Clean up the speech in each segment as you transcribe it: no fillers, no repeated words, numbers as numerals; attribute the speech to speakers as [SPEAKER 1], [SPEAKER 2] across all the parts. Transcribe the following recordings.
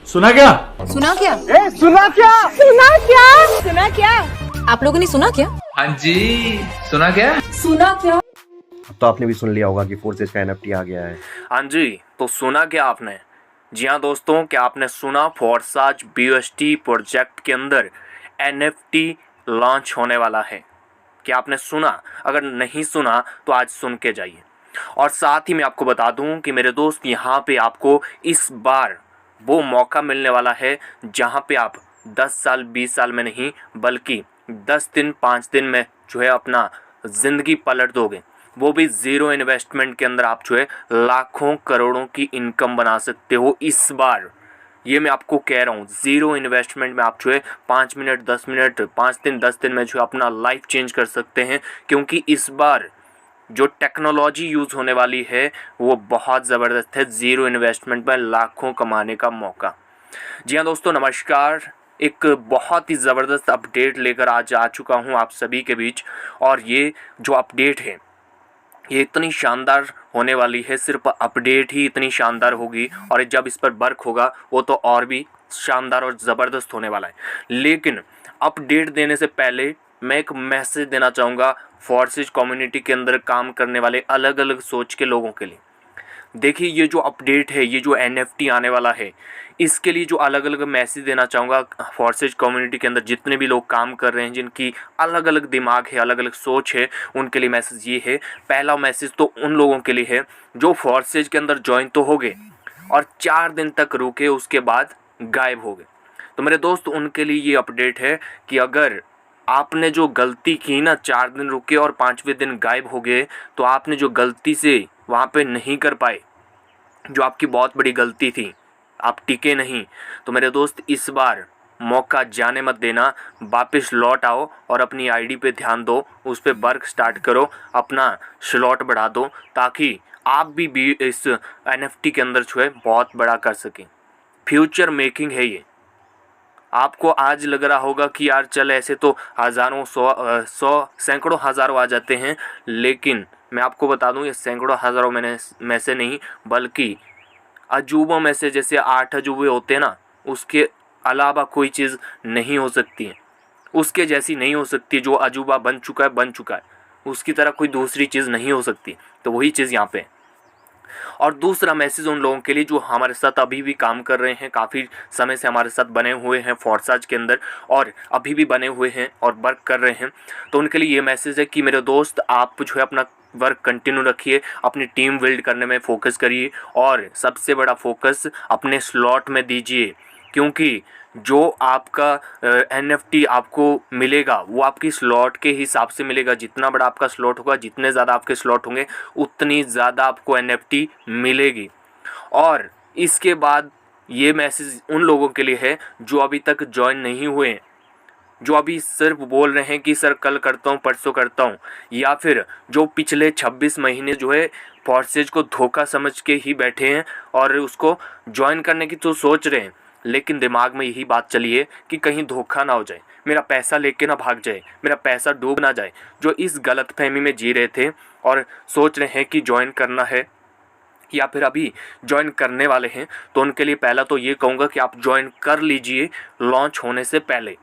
[SPEAKER 1] सुना क्या?
[SPEAKER 2] सुना क्या?
[SPEAKER 3] सुना क्या?
[SPEAKER 2] सुना क्या? सुना क्या? आप लोगों ने सुना क्या?
[SPEAKER 4] हाँ जी, सुना क्या?
[SPEAKER 2] सुना क्या?
[SPEAKER 3] तो आपने भी सुन लिया होगा कि फोर्सेज का एनएफटी आ गया है।
[SPEAKER 5] हाँ जी, तो सुना क्या आपने? जी हाँ दोस्तों, क्या आपने सुना फोर्साज बीएसटी प्रोजेक्ट के अंदर एनएफटी लॉन्च होने वाला है? क्या आपने सुना? अगर नहीं सुना तो आज सुन के जाइए। और साथ ही मैं आपको बता दूं कि मेरे दोस्त, यहाँ पे आपको इस बार वो मौका मिलने वाला है जहाँ पे आप 10 साल 20 साल में नहीं बल्कि 10 दिन 5 दिन में जो है अपना ज़िंदगी पलट दोगे। वो भी ज़ीरो इन्वेस्टमेंट के अंदर आप जो है लाखों करोड़ों की इनकम बना सकते हो इस बार। ये मैं आपको कह रहा हूँ, ज़ीरो इन्वेस्टमेंट में आप जो है 5 मिनट 10 मिनट 5 दिन 10 दिन में जो है अपना लाइफ चेंज कर सकते हैं। क्योंकि इस बार जो टेक्नोलॉजी यूज़ होने वाली है वो बहुत ज़बरदस्त है। ज़ीरो इन्वेस्टमेंट में लाखों कमाने का मौका। जी हाँ दोस्तों, नमस्कार। एक बहुत ही ज़बरदस्त अपडेट लेकर आज आ चुका हूँ आप सभी के बीच। और ये जो अपडेट है ये इतनी शानदार होने वाली है, सिर्फ अपडेट ही इतनी शानदार होगी और जब इस पर वर्क होगा वो तो और भी शानदार और ज़बरदस्त होने वाला है। लेकिन अपडेट देने से पहले मैं एक मैसेज देना चाहूँगा फोर्सेज कम्युनिटी के अंदर काम करने वाले अलग अलग सोच के लोगों के लिए। देखिए, ये जो अपडेट है, ये जो एनएफटी आने वाला है, इसके लिए जो अलग अलग मैसेज देना चाहूँगा फोर्सेज कम्युनिटी के अंदर जितने भी लोग काम कर रहे हैं, जिनकी अलग अलग दिमाग है, अलग अलग सोच है, उनके लिए मैसेज ये है। पहला मैसेज तो उन लोगों के लिए है जो फोर्सेज के अंदर ज्वाइन तो हो गए और 4 दिन तक रुके, उसके बाद गायब हो गए। तो मेरे दोस्त, उनके लिए ये अपडेट है कि अगर आपने जो गलती की ना, 4 दिन रुके और 5वें दिन गायब हो गए, तो आपने जो गलती से वहाँ पे नहीं कर पाए, जो आपकी बहुत बड़ी गलती थी, आप टिके नहीं, तो मेरे दोस्त इस बार मौका जाने मत देना। वापस लौट आओ और अपनी आईडी पे ध्यान दो, उस पर वर्क स्टार्ट करो, अपना स्लॉट बढ़ा दो ताकि आप भी इस एनएफटी के अंदर जो है बहुत बड़ा कर सकें। फ्यूचर मेकिंग है ये। आपको आज लग रहा होगा कि यार चल ऐसे तो हज़ारों सौ सैकड़ों हज़ारों आ जाते हैं, लेकिन मैं आपको बता दूं ये सैकड़ों हज़ारों में से नहीं बल्कि अजूबों में से, जैसे 8 अजूबे होते हैं ना, उसके अलावा कोई चीज़ नहीं हो सकती है, उसके जैसी नहीं हो सकती। जो अजूबा बन चुका है, उसकी तरह कोई दूसरी चीज़ नहीं हो सकती। तो वही चीज़ यहाँ पे है। और दूसरा मैसेज उन लोगों के लिए जो हमारे साथ अभी भी काम कर रहे हैं, काफ़ी समय से हमारे साथ बने हुए हैं फोर्साज के अंदर और अभी भी बने हुए हैं और वर्क कर रहे हैं, तो उनके लिए ये मैसेज है कि मेरे दोस्त, आप जो है अपना वर्क कंटिन्यू रखिए, अपनी टीम बिल्ड करने में फोकस करिए और सबसे बड़ा फोकस अपने स्लॉट में दीजिए। क्योंकि जो आपका एनएफटी आपको मिलेगा वो आपकी स्लॉट के हिसाब से मिलेगा। जितना बड़ा आपका स्लॉट होगा, जितने ज़्यादा आपके स्लॉट होंगे, उतनी ज़्यादा आपको एनएफटी मिलेगी। और इसके बाद ये मैसेज उन लोगों के लिए है जो अभी तक ज्वाइन नहीं हुए हैं, जो अभी सिर्फ बोल रहे हैं कि सर कल करता हूँ, परसों करता हूँ, या फिर जो पिछले 26 महीने जो है फोर्सेज को धोखा समझ के ही बैठे हैं और उसको ज्वाइन करने की तो सोच रहे हैं, लेकिन दिमाग में यही बात चली है कि कहीं धोखा ना हो जाए, मेरा पैसा लेके ना भाग जाए, मेरा पैसा डूब ना जाए। जो इस गलतफहमी में जी रहे थे और सोच रहे हैं कि ज्वाइन करना है या फिर अभी ज्वाइन करने वाले हैं, तो उनके लिए पहला तो ये कहूँगा कि आप ज्वाइन कर लीजिए लॉन्च होने से पहले।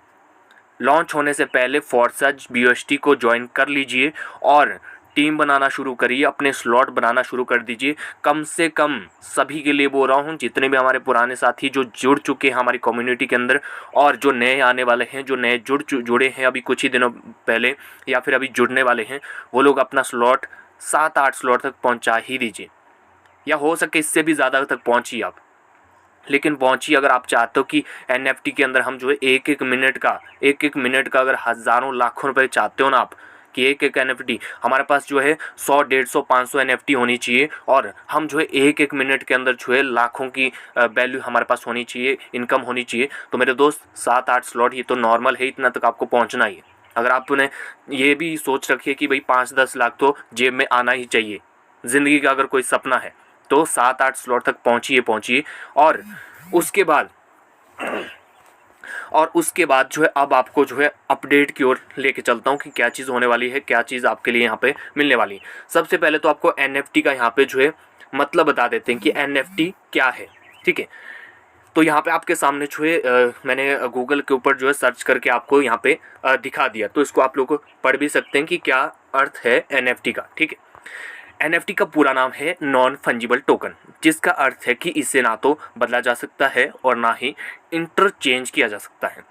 [SPEAKER 5] लॉन्च होने से पहले फोर्सेज बीएसटी को ज्वाइन कर लीजिए और टीम बनाना शुरू करिए, अपने स्लॉट बनाना शुरू कर दीजिए। कम से कम सभी के लिए बोल रहा हूँ, जितने भी हमारे पुराने साथी जो जुड़ चुके हैं हमारी कम्युनिटी के अंदर और जो नए आने वाले हैं, जो नए जुड़े हैं अभी कुछ ही दिनों पहले या फिर अभी जुड़ने वाले हैं, वो लोग अपना स्लॉट 7-8 स्लॉट तक पहुँचा ही दीजिए, या हो सके इससे भी ज़्यादा तक पहुँचिए आप। लेकिन पहुंचिए अगर आप चाहते हो कि एनएफटी के अंदर हम जो है एक एक मिनट का अगर हज़ारों लाखों रुपए चाहते हो ना आप, कि एक एनएफटी हमारे पास जो है 100 150 500 एनएफटी होनी चाहिए और हम जो है एक एक मिनट के अंदर जो है लाखों की वैल्यू हमारे पास होनी चाहिए, इनकम होनी चाहिए, तो मेरे दोस्त 7-8 स्लॉट ये तो नॉर्मल है, इतना तक आपको पहुँचना ही है। अगर आपने ये भी सोच रखी है कि भाई 5-10 लाख तो जेब में आना ही चाहिए, ज़िंदगी का अगर कोई सपना है, तो 7-8 स्लॉट तक पहुंचिए। और उसके बाद जो है अब आपको जो है अपडेट की ओर लेके चलता हूँ कि क्या चीज़ होने वाली है, क्या चीज़ आपके लिए यहाँ पे मिलने वाली है। सबसे पहले तो आपको एनएफटी का यहाँ पे जो है मतलब बता देते हैं कि एनएफटी क्या है। ठीक है, तो यहाँ पे आपके सामने जो है मैंने गूगल के ऊपर जो है सर्च करके आपको यहाँ पे दिखा दिया, तो इसको आप लोग पढ़ भी सकते हैं कि क्या अर्थ है NFT का। ठीक है, NFT का पूरा नाम है नॉन फंजिबल टोकन, जिसका अर्थ है कि इसे ना तो बदला जा सकता है और ना ही इंटरचेंज किया जा सकता है।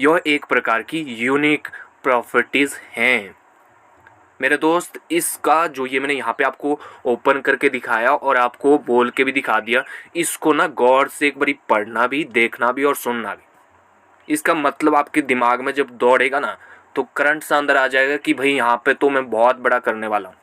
[SPEAKER 5] यह एक प्रकार की यूनिक प्रॉपर्टीज़ हैं मेरे दोस्त। इसका जो ये मैंने यहाँ पे आपको ओपन करके दिखाया और आपको बोल के भी दिखा दिया, इसको ना गौर से एक बारी पढ़ना भी, देखना भी और सुनना भी। इसका मतलब आपके दिमाग में जब दौड़ेगा ना तो करंट सा अंदर आ जाएगा कि भाई यहाँ पे तो मैं बहुत बड़ा करने वाला हूँ।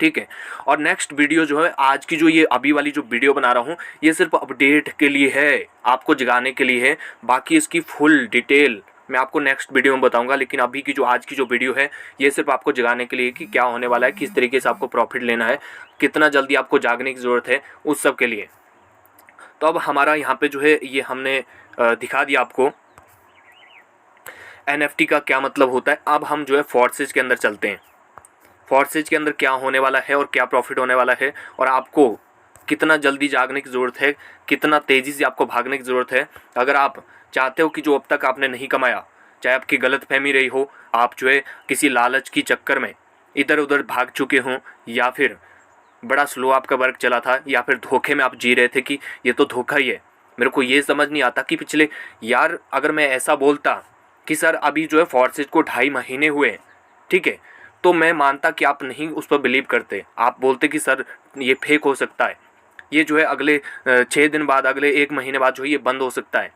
[SPEAKER 5] ठीक है, और नेक्स्ट वीडियो जो है, आज की जो ये अभी वाली जो वीडियो बना रहा हूँ, ये सिर्फ अपडेट के लिए है, आपको जगाने के लिए है। बाकी इसकी फुल डिटेल मैं आपको नेक्स्ट वीडियो में बताऊंगा, लेकिन अभी की जो आज की जो वीडियो है ये सिर्फ आपको जगाने के लिए कि क्या होने वाला है, किस तरीके से आपको प्रॉफिट लेना है, कितना जल्दी आपको जागने की ज़रूरत है, उस सब के लिए। तो अब हमारा यहाँ पे जो है ये हमने दिखा दिया आपको NFT का क्या मतलब होता है। अब हम जो है फोर्सेज के अंदर चलते हैं। फोर्सेज के अंदर क्या होने वाला है और क्या प्रॉफिट होने वाला है, और आपको कितना जल्दी जागने की ज़रूरत है, कितना तेज़ी से आपको भागने की ज़रूरत है। अगर आप चाहते हो कि जो अब तक आपने नहीं कमाया, चाहे आपकी गलतफहमी रही हो, आप जो है किसी लालच की चक्कर में इधर उधर भाग चुके हों, या फिर बड़ा स्लो आपका वर्क चला था, या फिर धोखे में आप जी रहे थे कि ये तो धोखा ही है, मेरे को ये समझ नहीं आता कि पिछले यार अगर मैं ऐसा बोलता कि सर अभी जो है फोर्सेज को 2.5 महीने हुए, ठीक है, तो मैं मानता कि आप नहीं उस पर बिलीव करते। आप बोलते कि सर ये फेक हो सकता है, ये जो है अगले 6 दिन बाद, अगले 1 महीने बाद जो है ये बंद हो सकता है।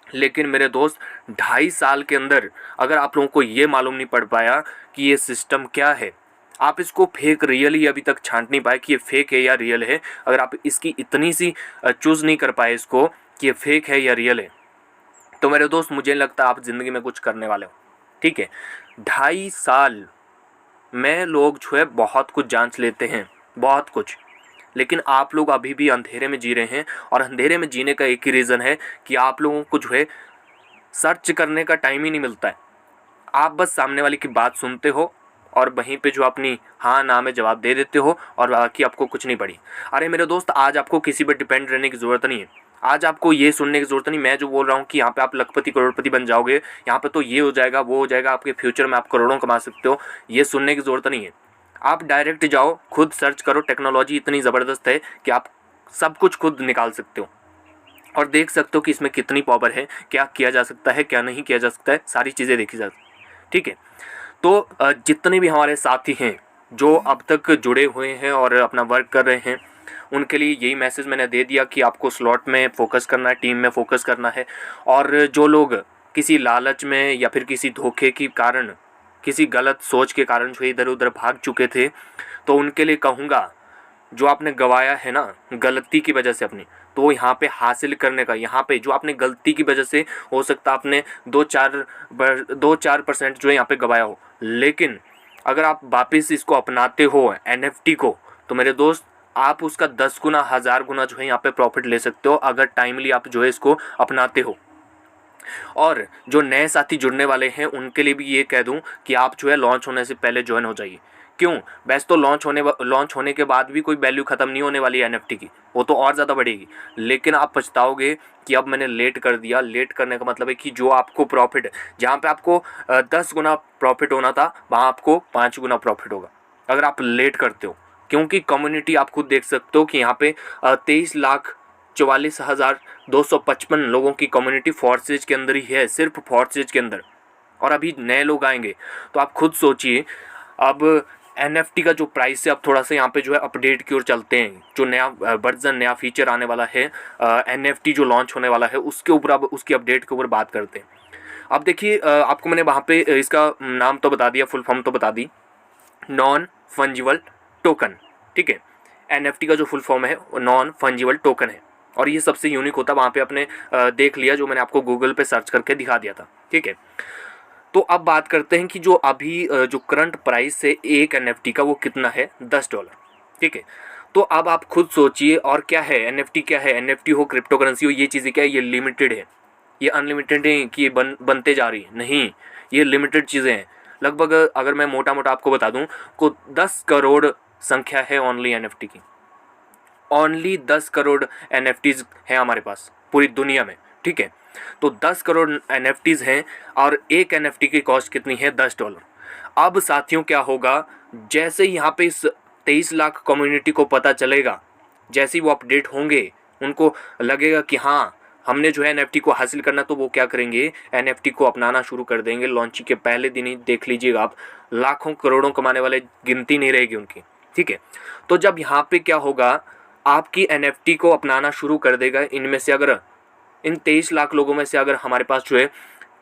[SPEAKER 5] लेकिन मेरे दोस्त 2.5 साल के अंदर अगर आप लोगों को ये मालूम नहीं पड़ पाया कि ये सिस्टम क्या है, आप इसको फेक रियल ही अभी तक छांट नहीं पाए कि ये फेक है या रियल है, अगर आप इसकी इतनी सी चूज़ नहीं कर पाए इसको कि ये फेक है या रियल है, तो मेरे दोस्त मुझे नहीं लगता आप ज़िंदगी में कुछ करने वाले हो। ठीक है, 2.5 साल में लोग जो है बहुत कुछ जांच लेते हैं, बहुत कुछ, लेकिन आप लोग अभी भी अंधेरे में जी रहे हैं। और अंधेरे में जीने का एक ही रीज़न है कि आप लोगों को जो है सर्च करने का टाइम ही नहीं मिलता है। आप बस सामने वाले की बात सुनते हो और वहीं पे जो अपनी हाँ ना में जवाब दे देते हो, और बाकी आपको कुछ नहीं पड़ी। अरे मेरे दोस्त, आज आपको किसी पर डिपेंड रहने की ज़रूरत नहीं है। आज आपको ये सुनने की ज़रूरत नहीं, मैं जो बोल रहा हूँ कि यहाँ पे आप लखपति करोड़पति बन जाओगे, यहाँ पे तो ये हो जाएगा वो हो जाएगा, आपके फ्यूचर में आप करोड़ों कमा सकते हो, ये सुनने की ज़रूरत नहीं है। आप डायरेक्ट जाओ, खुद सर्च करो। टेक्नोलॉजी इतनी ज़बरदस्त है कि आप सब कुछ खुद निकाल सकते हो और देख सकते हो कि इसमें कितनी पावर है, क्या किया जा सकता है, क्या नहीं किया जा सकता है, सारी चीज़ें देखी जा सकती है। ठीक है, तो जितने भी हमारे साथी हैं जो अब तक जुड़े हुए हैं और अपना वर्क कर रहे हैं, उनके लिए यही मैसेज मैंने दे दिया कि आपको स्लॉट में फ़ोकस करना है, टीम में फ़ोकस करना है। और जो लोग किसी लालच में या फिर किसी धोखे के कारण, किसी गलत सोच के कारण जो इधर उधर भाग चुके थे, तो उनके लिए कहूँगा जो आपने गवाया है ना गलती की वजह से अपनी, तो यहाँ पे हासिल करने का, यहाँ पे जो आपने गलती की वजह से हो सकता आपने 2-4% जो है यहाँ पे गवाया हो, लेकिन अगर आप वापस इसको अपनाते हो NFT को, तो मेरे दोस्त आप उसका 10 गुना 1000 गुना जो है यहाँ पे प्रॉफिट ले सकते हो, अगर टाइमली आप जो है इसको अपनाते हो। और जो नए साथी जुड़ने वाले हैं उनके लिए भी ये कह दूं कि आप जो है लॉन्च होने से पहले ज्वाइन हो जाइए। क्यों? वैसे तो लॉन्च होने के बाद भी कोई वैल्यू ख़त्म नहीं होने वाली है NFT की, वो तो और ज़्यादा बढ़ेगी, लेकिन आप पछताओगे कि अब मैंने लेट कर दिया। लेट करने का मतलब है कि जो आपको प्रॉफिट, जहाँ पे आपको 10 गुना प्रॉफिट होना था, वहाँ आपको 5 गुना प्रॉफिट होगा अगर आप लेट करते हो। क्योंकि कम्युनिटी आप खुद देख सकते हो कि यहाँ पे 23,44,255 लोगों की कम्युनिटी फोर्सेज के अंदर ही है, सिर्फ फोर्सेज के अंदर, और अभी नए लोग आएंगे। तो आप खुद सोचिए, अब NFT का जो प्राइस है, अब थोड़ा सा यहाँ पे जो है अपडेट की ओर चलते हैं। जो नया वर्जन, नया फीचर आने वाला है, NFT जो लॉन्च होने वाला है, उसके ऊपर अब उसकी अपडेट के ऊपर बात करते हैं। अब देखिए, आपको मैंने वहाँ पे इसका नाम तो बता दिया, फुल फॉर्म तो बता दी, नॉन फंजिबल टोकन। ठीक है, NFT का जो फुल फॉर्म है वो नॉन फंजिबल टोकन है, और ये सबसे यूनिक होता है। वहाँ पे आपने देख लिया, जो मैंने आपको गूगल पे सर्च करके दिखा दिया था। ठीक है, तो अब बात करते हैं कि जो अभी जो करंट प्राइस है एक NFT का, वो कितना है, $10। ठीक है, तो अब आप खुद सोचिए, और क्या है NFT, क्या है NFT हो, क्रिप्टो करेंसी हो, ये चीज़ें क्या है, ये लिमिटेड है, ये अनलिमिटेड नहीं कि ये बनते जा रही है, नहीं, ये लिमिटेड चीज़ें हैं। लगभग अगर मैं मोटा मोटा आपको बता दूं को 10 करोड़ संख्या है ओनली NFT की, ओनली 10 करोड़ NFTs हैं हमारे पास। पूरी दुनिया में, ठीक है। तो 10 करोड़ NFTs हैं और एक NFT की कॉस्ट कितनी है, $10। अब साथियों क्या होगा, जैसे ही यहाँ पे इस 23 लाख कम्युनिटी को पता चलेगा, जैसे ही वो अपडेट होंगे, उनको लगेगा कि हाँ हमने जो है NFT को हासिल करना, तो वो क्या करेंगे, NFT को अपनाना शुरू कर देंगे। लॉन्चिंग के पहले दिन ही देख लीजिएगा आप, लाखों करोड़ों कमाने वाले गिनती नहीं रहेगी उनकी, ठीक है। तो जब यहाँ पे क्या होगा, आपकी NFT को अपनाना शुरू कर देगा। इनमें से अगर इन 23 लाख लोगों में से अगर हमारे पास जो है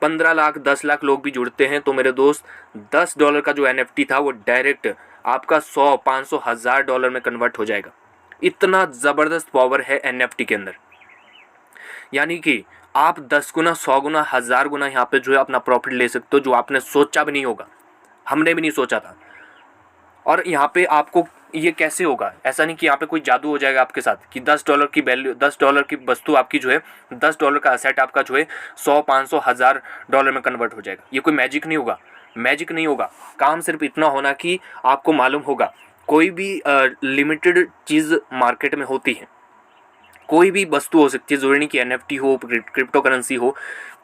[SPEAKER 5] 15 लाख 10 लाख लोग भी जुड़ते हैं, तो मेरे दोस्त $10 का जो NFT था वो डायरेक्ट आपका 100 500 $1000 में कन्वर्ट हो जाएगा। इतना ज़बरदस्त पावर है NFT के अंदर। यानी कि आप 10 गुना 100 गुना 1000 गुना यहाँ पे जो है अपना प्रॉफिट ले सकते हो, जो आपने सोचा भी नहीं होगा, हमने भी नहीं सोचा था। और यहाँ पे आपको ये कैसे होगा, ऐसा नहीं कि यहाँ पे कोई जादू हो जाएगा आपके साथ कि $10 की वैल्यू, $10 की वस्तु आपकी जो है, $10 का असेट आपका जो है 100 500 $1000 में कन्वर्ट हो जाएगा। ये कोई मैजिक नहीं होगा, मैजिक नहीं होगा। काम सिर्फ इतना होना कि आपको मालूम होगा, कोई भी लिमिटेड चीज़ मार्केट में होती है, कोई भी वस्तु हो सकती है, जरूरी नहीं कि NFT हो, क्रिप्टो करेंसी हो,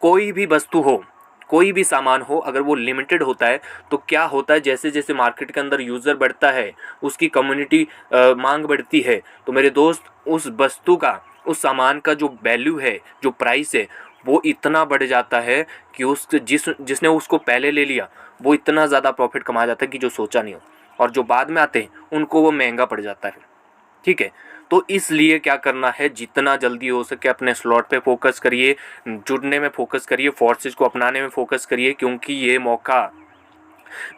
[SPEAKER 5] कोई भी वस्तु हो, कोई भी सामान हो, अगर वो लिमिटेड होता है तो क्या होता है, जैसे जैसे मार्केट के अंदर यूज़र बढ़ता है, उसकी कम्युनिटी मांग बढ़ती है, तो मेरे दोस्त उस वस्तु का, उस सामान का जो वैल्यू है, जो प्राइस है, वो इतना बढ़ जाता है कि जिसने उसको पहले ले लिया वो इतना ज़्यादा प्रॉफिट कमा जाता है कि जो सोचा नहीं हो, और जो बाद में आते हैं उनको वो महंगा पड़ जाता है, ठीक है। तो इसलिए क्या करना है, जितना जल्दी हो सके अपने स्लॉट पे फोकस करिए, जुड़ने में फोकस करिए, फोर्सेस को अपनाने में फोकस करिए, क्योंकि ये मौका,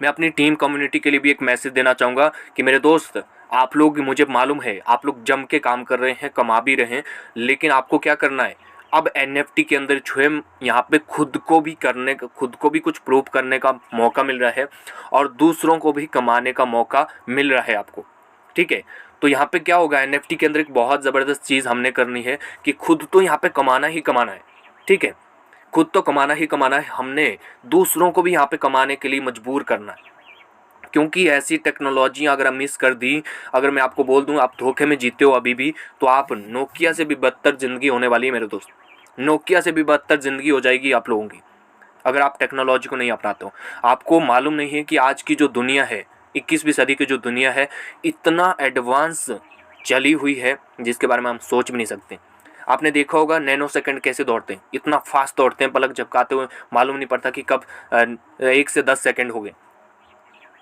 [SPEAKER 5] मैं अपनी टीम कम्युनिटी के लिए भी एक मैसेज देना चाहूँगा कि मेरे दोस्त, आप लोग, मुझे मालूम है आप लोग जम के काम कर रहे हैं, कमा भी रहे हैं, लेकिन आपको क्या करना है, अब NFT के अंदर जो है यहाँ पे खुद को भी कुछ प्रूव करने का मौका मिल रहा है और दूसरों को भी कमाने का मौका मिल रहा है आपको, ठीक है। तो यहाँ पे क्या होगा, NFT के अंदर एक बहुत ज़बरदस्त चीज़ हमने करनी है कि खुद तो यहाँ पे कमाना ही कमाना है, ठीक है, खुद तो कमाना ही कमाना है, हमने दूसरों को भी यहाँ पे कमाने के लिए मजबूर करना है। क्योंकि ऐसी टेक्नोलॉजी अगर हम मिस कर दी, अगर मैं आपको बोल दूँ आप धोखे में जीते हो अभी भी, तो आप नोकिया से भी बदतर ज़िंदगी होने वाली है मेरे दोस्त, नोकिया से भी बदतर ज़िंदगी हो जाएगी आप लोगों की, अगर आप टेक्नोलॉजी को नहीं अपनाते हो। आपको मालूम नहीं है कि आज की जो दुनिया है, 21वीं सदी की जो दुनिया है, इतना एडवांस चली हुई है जिसके बारे में हम सोच भी नहीं सकते। आपने देखा होगा नैनो सेकंड कैसे दौड़ते हैं, इतना फास्ट दौड़ते हैं, पलक झपकाते हुए मालूम नहीं पड़ता कि कब 1 से 10 सेकंड हो गए।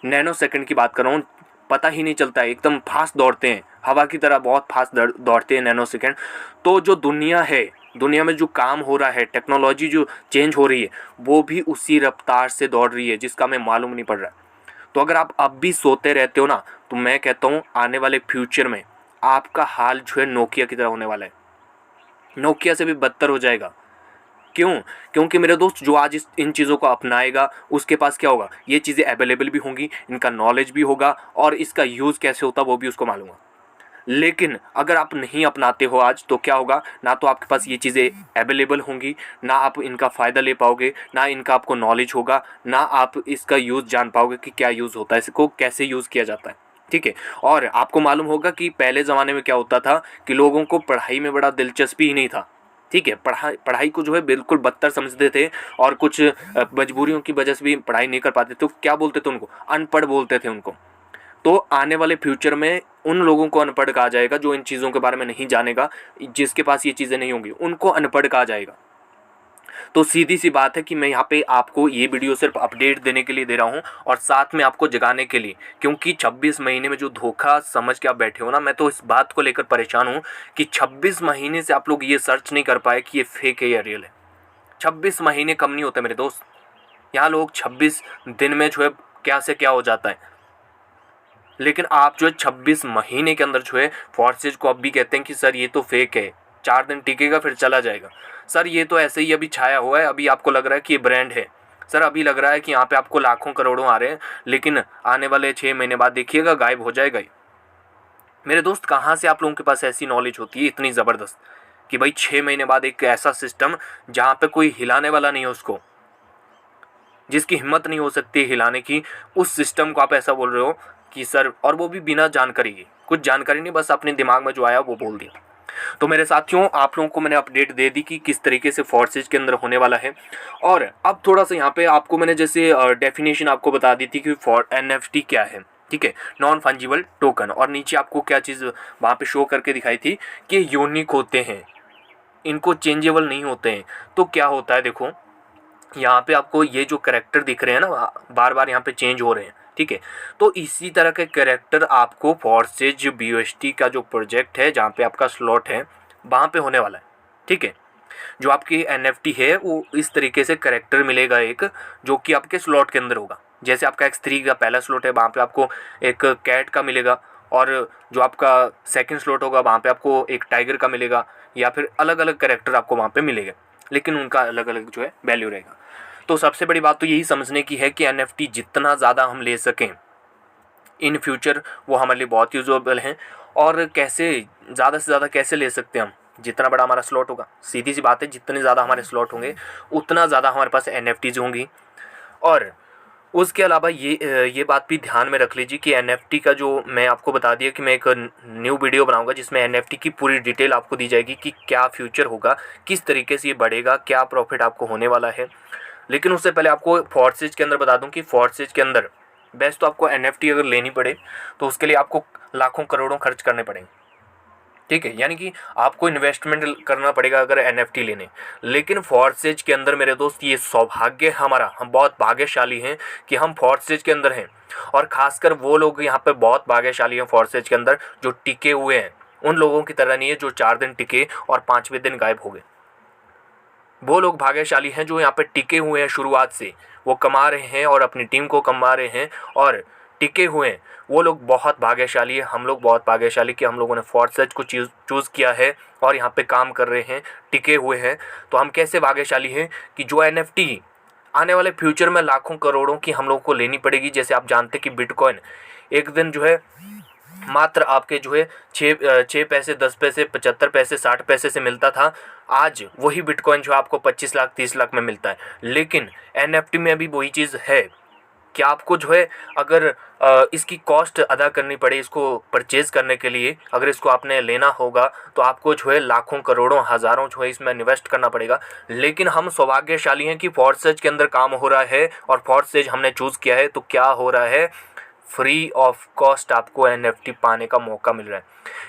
[SPEAKER 5] नैनो सेकंड की बात कर रहा हूँ, पता ही नहीं चलता है, एकदम फास्ट दौड़ते हैं, हवा की तरह बहुत फास्ट दौड़ते हैं नैनो सेकंड। तो जो दुनिया है, दुनिया में जो काम हो रहा है, टेक्नोलॉजी जो चेंज हो रही है, वो भी उसी रफ्तार से दौड़ रही है जिसका हमें मालूम नहीं पड़ रहा। तो अगर आप अब भी सोते रहते हो ना, तो मैं कहता हूँ आने वाले फ्यूचर में आपका हाल जो है नोकिया की तरह होने वाला है, नोकिया से भी बदतर हो जाएगा। क्यों? क्योंकि मेरे दोस्त जो आज इन चीज़ों को अपनाएगा उसके पास क्या होगा, ये चीज़ें अवेलेबल भी होंगी, इनका नॉलेज भी होगा और इसका यूज़ कैसे होता वो भी उसको मालूम है। लेकिन अगर आप नहीं अपनाते हो आज, तो क्या होगा, ना तो आपके पास ये चीज़ें अवेलेबल होंगी, ना आप इनका फ़ायदा ले पाओगे, ना इनका आपको नॉलेज होगा, ना आप इसका यूज़ जान पाओगे कि क्या यूज़ होता है, इसको कैसे यूज़ किया जाता है, ठीक है। और आपको मालूम होगा कि पहले ज़माने में क्या होता था कि लोगों को पढ़ाई में बड़ा दिलचस्पी ही नहीं था, ठीक है, पढ़ाई को जो है बिल्कुल बदतर समझते थे और कुछ मजबूरियों की वजह से भी पढ़ाई नहीं कर पाते थे, तो क्या बोलते थे उनको, अनपढ़ बोलते थे उनको। तो आने वाले फ्यूचर में उन लोगों को अनपढ़ कहा जाएगा जो इन चीज़ों के बारे में नहीं जानेगा, जिसके पास ये चीज़ें नहीं होंगी उनको अनपढ़ कहा जाएगा। तो सीधी सी बात है कि मैं यहाँ पे आपको ये वीडियो सिर्फ अपडेट देने के लिए दे रहा हूँ और साथ में आपको जगाने के लिए, क्योंकि 26 महीने में जो धोखा समझ के आप बैठे हो ना, मैं तो इस बात को लेकर परेशान हूँ कि 26 महीने से आप लोग ये सर्च नहीं कर पाए कि ये फेक है या रियल है। 26 महीने कम नहीं होते मेरे दोस्त, यहाँ लोग 26 दिन में जो है क्या से क्या हो जाता है, लेकिन आप जो है 26 महीने के अंदर जो है फोर्सेज को अब भी कहते हैं कि सर ये तो फेक है, 4 दिन टिकेगा फिर चला जाएगा, सर ये तो ऐसे ही अभी छाया हुआ है, अभी आपको लग रहा है कि ये ब्रांड है, सर अभी लग रहा है कि यहाँ पे आपको लाखों करोड़ों आ रहे हैं, लेकिन आने वाले 6 महीने बाद देखिएगा गायब हो जाएगा ही। मेरे दोस्त, कहाँ से आप लोगों के पास ऐसी नॉलेज होती है इतनी ज़बरदस्त कि भाई 6 महीने बाद एक ऐसा सिस्टम जहाँ पे कोई हिलाने वाला नहीं है, उसको जिसकी हिम्मत नहीं हो सकती हिलाने की, उस सिस्टम को आप ऐसा बोल रहे हो कि सर, और वो भी बिना जानकारी के, कुछ जानकारी नहीं, बस अपने दिमाग में जो आया वो बोल दिया। तो मेरे साथियों, आप लोगों को मैंने अपडेट दे दी कि किस तरीके से फोर्सेज के अंदर होने वाला है। और अब थोड़ा सा यहाँ पे आपको मैंने जैसे डेफिनेशन आपको बता दी थी कि फॉर एनएफटी क्या है, ठीक है, नॉन फंजिबल टोकन। और नीचे आपको क्या चीज़ वहाँ पे शो करके दिखाई थी कि यूनिक होते हैं, इनको चेंजेबल नहीं होते हैं। तो क्या होता है, देखो यहाँ पे आपको ये जो कैरेक्टर दिख रहे हैं ना, बार बार यहाँ पे चेंज हो रहे हैं, ठीक है। तो इसी तरह के कैरेक्टर आपको फोर्सेज बीओएसटी का जो प्रोजेक्ट है, जहाँ पे आपका स्लॉट है, वहाँ पे होने वाला है, ठीक है। जो आपकी एनएफटी है वो इस तरीके से कैरेक्टर मिलेगा एक, जो कि आपके स्लॉट के अंदर होगा। जैसे आपका X3 का पहला स्लॉट है, वहाँ पे आपको एक कैट का मिलेगा, और जो आपका सेकंड स्लॉट होगा वहाँ पे आपको एक टाइगर का मिलेगा, या फिर अलग अलग कैरेक्टर आपको वहाँ पे मिलेगा, लेकिन उनका अलग अलग जो है वैल्यू रहेगा। तो सबसे बड़ी बात तो यही समझने की है कि एनएफटी जितना ज़्यादा हम ले सकें इन फ्यूचर, वो हमारे लिए बहुत यूजेबल हैं। और कैसे ज़्यादा से ज़्यादा कैसे ले सकते हैं हम, जितना बड़ा हमारा स्लॉट होगा, सीधी सी बात है, जितने ज़्यादा हमारे स्लॉट होंगे उतना ज़्यादा हमारे पास एनएफटीज होंगी। और उसके अलावा ये बात भी ध्यान में रख लीजिए कि एनएफटी का जो मैं आपको बता दिया कि मैं एक न्यू वीडियो बनाऊंगा जिसमें एनएफटी की पूरी डिटेल आपको दी जाएगी कि क्या फ्यूचर होगा, किस तरीके से ये बढ़ेगा, क्या प्रॉफिट आपको होने वाला है। लेकिन उससे पहले आपको फोर्सेज के अंदर बता दूं कि फोर्सेज के अंदर बेस्ट तो आपको एनएफटी अगर लेनी पड़े तो उसके लिए आपको लाखों करोड़ों खर्च करने पड़ेंगे, ठीक है। यानी कि आपको इन्वेस्टमेंट करना पड़ेगा अगर एनएफटी लेने। लेकिन फोर्सेज के अंदर मेरे दोस्त ये सौभाग्य हमारा, हम बहुत भाग्यशाली हैं कि हम फोर्सेज के अंदर हैं। और ख़ासकर वो लोग यहाँ पे बहुत भाग्यशाली हैं फोर्सेज के अंदर जो टिके हुए हैं। उन लोगों की तरह नहीं है जो 4 दिन टिके और 5वें दिन गायब हो गए। वो लोग भाग्यशाली हैं जो यहाँ पे टिके हुए हैं, शुरुआत से वो कमा रहे हैं और अपनी टीम को कमा रहे हैं और टिके हुए हैं। वो लोग बहुत भाग्यशाली है। हम लोग बहुत भाग्यशाली कि हम लोगों ने फोर्सेज को चूज़ किया है और यहाँ पे काम कर रहे हैं, टिके हुए हैं। तो हम कैसे भाग्यशाली हैं कि जो एनएफटी आने वाले फ्यूचर में लाखों करोड़ों की हम लोगों को लेनी पड़ेगी। जैसे आप जानते हैं कि बिटकॉइन एक दिन जो है मात्र आपके जो है 6 पैसे, 10 पैसे, 75 पैसे, 60 पैसे से मिलता था। आज वही बिटकॉइन जो आपको 25 लाख, 30 लाख में मिलता है। लेकिन एनएफटी में अभी वही चीज़ है कि आपको जो है अगर इसकी कॉस्ट अदा करनी पड़े, इसको परचेज़ करने के लिए अगर इसको आपने लेना होगा तो आपको जो है लाखों करोड़ों हज़ारों जो है इसमें इन्वेस्ट करना पड़ेगा। लेकिन हम सौभाग्यशाली हैं कि फोर्सेज के अंदर काम हो रहा है और फोर्सेज हमने चूज़ किया है। तो क्या हो रहा है, फ्री ऑफ कॉस्ट आपको एनएफटी पाने का मौका मिल रहा है।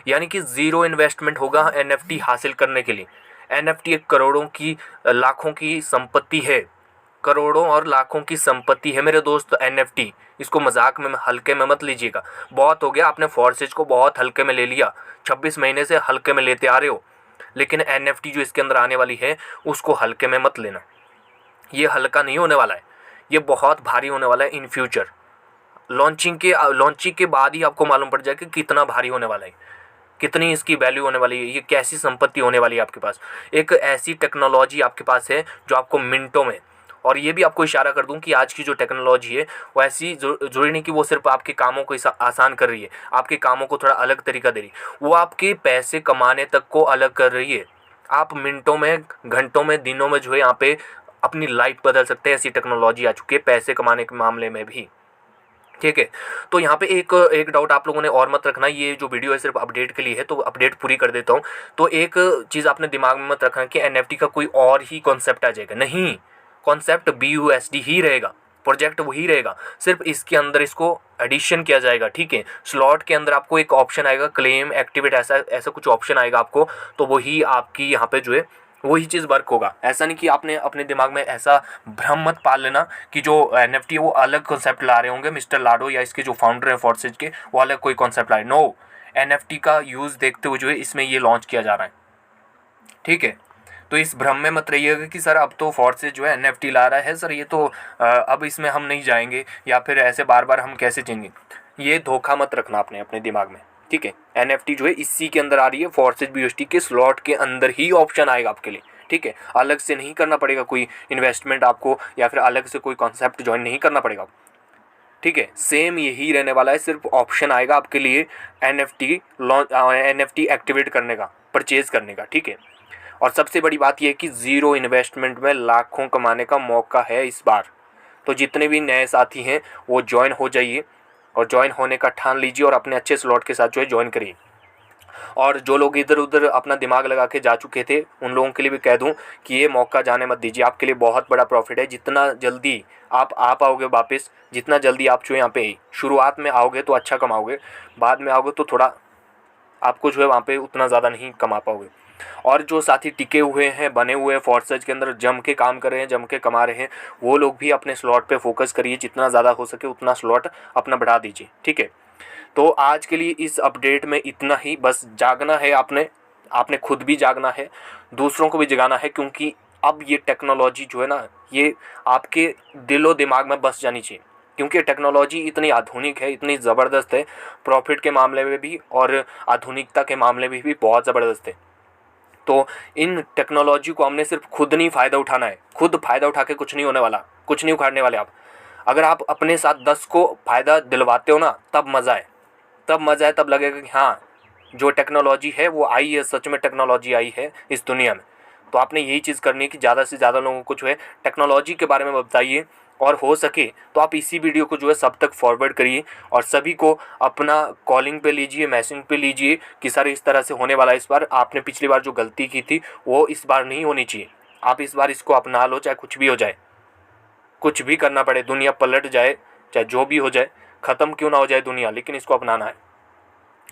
[SPEAKER 5] यानी कि ज़ीरो इन्वेस्टमेंट होगा एनएफटी हासिल करने के लिए। एनएफटी एक करोड़ों की, लाखों की संपत्ति है, करोड़ों और लाखों की संपत्ति है मेरे दोस्त एनएफटी। इसको मजाक में, हल्के में मत लीजिएगा। बहुत हो गया, आपने फोर्सेज को बहुत हल्के में ले लिया, 26 महीने से हल्के में लेते आ रहे हो। लेकिन एनएफटी जो इसके अंदर आने वाली है उसको हल्के में मत लेना। ये हल्का नहीं होने वाला है, ये बहुत भारी होने वाला है इन फ्यूचर। लॉन्चिंग के बाद ही आपको मालूम पड़ जाएगा कि कितना भारी होने वाला है, कितनी इसकी वैल्यू होने वाली है, ये कैसी संपत्ति होने वाली है आपके पास। एक ऐसी टेक्नोलॉजी आपके पास है जो आपको मिनटों में, और ये भी आपको इशारा कर दूं कि आज की जो टेक्नोलॉजी है वो ऐसी जरूरी नहीं कि वो सिर्फ आपके कामों को आसान कर रही है, आपके कामों को थोड़ा अलग तरीका दे रही है, वो आपके पैसे कमाने तक को अलग कर रही है। आप मिनटों में, घंटों में, दिनों में जो है यहाँ पे अपनी लाइफ बदल सकते हैं। ऐसी टेक्नोलॉजी आ चुकी है पैसे कमाने के मामले में भी, ठीक है। तो यहाँ पे एक डाउट आप लोगों ने और मत रखना, ये जो वीडियो है सिर्फ अपडेट के लिए है तो अपडेट पूरी कर देता हूँ। तो एक चीज़ आपने दिमाग में मत रखना कि एनएफटी का कोई और ही कॉन्सेप्ट आ जाएगा, नहीं। कॉन्सेप्ट BUSD ही रहेगा, प्रोजेक्ट वही रहेगा, सिर्फ इसके अंदर इसको एडिशन किया जाएगा, ठीक है। स्लॉट के अंदर आपको एक ऑप्शन आएगा क्लेम एक्टिवेट, ऐसा कुछ ऑप्शन आएगा आपको, तो वही आपकी यहाँ पे जो है वही चीज़ वर्क होगा। ऐसा नहीं कि आपने अपने दिमाग में ऐसा भ्रम मत पाल लेना कि जो एनएफटी है वो अलग कॉन्सेप्ट ला रहे होंगे, मिस्टर लाडो या इसके जो फाउंडर हैं फोर्सेज के, वो अलग कोई कॉन्सेप्ट ला रहे। नो, एनएफटी का यूज़ देखते हुए जो है इसमें ये लॉन्च किया जा रहा है, ठीक है। तो इस भ्रम में मत रहिएगा कि सर अब तो फोर्सेज जो है एनएफटी ला रहा है, सर ये तो अब इसमें हम नहीं जाएंगे, या फिर ऐसे बार बार हम कैसे चेंगे। ये धोखा मत रखना आपने अपने दिमाग में, ठीक है। एनएफटी जो है इसी के अंदर आ रही है, फोर्सेज BUSD के स्लॉट के अंदर ही ऑप्शन आएगा आपके लिए, ठीक है। अलग से नहीं करना पड़ेगा कोई इन्वेस्टमेंट आपको, या फिर अलग से कोई कॉन्सेप्ट ज्वाइन नहीं करना पड़ेगा, ठीक है। सेम यही रहने वाला है, सिर्फ ऑप्शन आएगा आपके लिए एनएफटी एक्टिवेट करने का, परचेज करने का, ठीक है। और सबसे बड़ी बात यह है कि ज़ीरो इन्वेस्टमेंट में लाखों कमाने का मौका है इस बार। तो जितने भी नए साथी हैं वो ज्वाइन हो जाइए और ज्वाइन होने का ठान लीजिए और अपने अच्छे स्लॉट के साथ जो है ज्वाइन करिए। और जो लोग इधर उधर अपना दिमाग लगा के जा चुके थे उन लोगों के लिए भी कह दूं कि ये मौका जाने मत दीजिए, आपके लिए बहुत बड़ा प्रॉफिट है। जितना जल्दी आप आ पाओगे वापस, जितना जल्दी आप जो यहाँ पे शुरुआत में आओगे तो अच्छा कमाओगे, बाद में आओगे तो थोड़ा आपको जो है वहाँ पे उतना ज़्यादा नहीं कमा पाओगे। और जो साथी टिके हुए हैं, बने हुए हैं फोर्सेज के अंदर, जम के काम कर रहे हैं, जम के कमा रहे हैं, वो लोग भी अपने स्लॉट पे फोकस करिए, जितना ज़्यादा हो सके उतना स्लॉट अपना बढ़ा दीजिए, ठीक है। तो आज के लिए इस अपडेट में इतना ही। बस जागना है आपने खुद भी जागना है, दूसरों को भी जगाना है, क्योंकि अब ये टेक्नोलॉजी जो है ना, ये आपके दिलो दिमाग में बस जानी चाहिए, क्योंकि टेक्नोलॉजी इतनी आधुनिक है, इतनी ज़बरदस्त है, प्रॉफिट के मामले में भी और आधुनिकता के मामले में भी बहुत ज़बरदस्त है। तो इन टेक्नोलॉजी को हमने सिर्फ खुद नहीं फ़ायदा उठाना है, खुद फ़ायदा उठा के कुछ नहीं होने वाला, कुछ नहीं उखाड़ने वाले आप। अगर आप अपने साथ 10 को फ़ायदा दिलवाते हो ना, तब मज़ा है, तब लगेगा कि हाँ जो टेक्नोलॉजी है वो आई है, सच में टेक्नोलॉजी आई है इस दुनिया में। तो आपने यही चीज़ करनी है कि ज़्यादा से ज़्यादा लोगों को जो है टेक्नोलॉजी के बारे में बताइए, और हो सके तो आप इसी वीडियो को जो है सब तक फॉरवर्ड करिए और सभी को अपना कॉलिंग पे लीजिए, मैसेज पे लीजिए कि सर इस तरह से होने वाला है इस बार, आपने पिछली बार जो गलती की थी वो इस बार नहीं होनी चाहिए, आप इस बार इसको अपना लो, चाहे कुछ भी हो जाए, कुछ भी करना पड़े, दुनिया पलट जाए, चाहे जो भी हो जाए, ख़त्म क्यों ना हो जाए दुनिया, लेकिन इसको अपनाना है,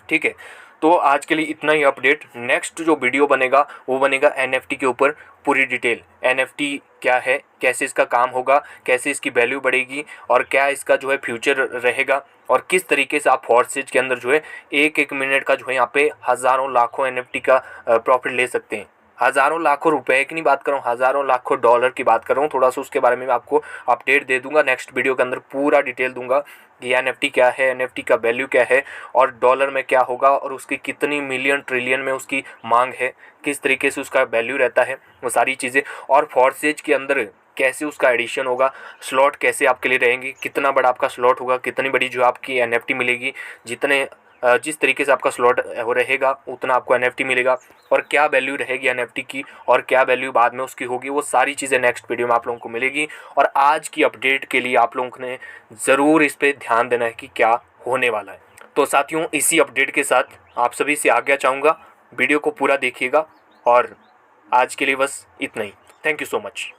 [SPEAKER 5] ठीक है। तो आज के लिए इतना ही अपडेट। नेक्स्ट जो वीडियो बनेगा वो बनेगा NFT के ऊपर, पूरी डिटेल NFT क्या है, कैसे इसका काम होगा, कैसे इसकी वैल्यू बढ़ेगी और क्या इसका जो है फ्यूचर रहेगा, और किस तरीके से आप फोर्सेज के अंदर जो है एक मिनट का जो है यहाँ पे हज़ारों लाखों NFT का प्रॉफिट ले सकते हैं। हज़ारों लाखों रुपए की नहीं बात कर रहा हूँ, हज़ारों लाखों डॉलर की बात कर रहा हूँ। थोड़ा सा उसके बारे में मैं आपको अपडेट दे दूंगा, नेक्स्ट वीडियो के अंदर पूरा डिटेल दूंगा कि NFT क्या है, NFT का वैल्यू क्या है और डॉलर में क्या होगा और उसकी कितनी मिलियन ट्रिलियन में उसकी मांग है, किस तरीके से उसका वैल्यू रहता है, वो सारी चीज़ें, और फोर्सेज के अंदर कैसे उसका एडिशन होगा, स्लॉट कैसे आपके लिए रहेंगे, कितना बड़ा आपका स्लॉट होगा, कितनी बड़ी जो आपकी NFT मिलेगी, जिस तरीके से आपका स्लॉट रहेगा उतना आपको NFT मिलेगा, और क्या वैल्यू रहेगी NFT की और क्या वैल्यू बाद में उसकी होगी, वो सारी चीज़ें नेक्स्ट वीडियो में आप लोगों को मिलेगी। और आज की अपडेट के लिए आप लोगों ने ज़रूर इस पर ध्यान देना है कि क्या होने वाला है। तो साथियों, इसी अपडेट के साथ आप सभी से आज्ञा चाहूँगा, वीडियो को पूरा देखिएगा, और आज के लिए बस इतना ही। Thank you so much.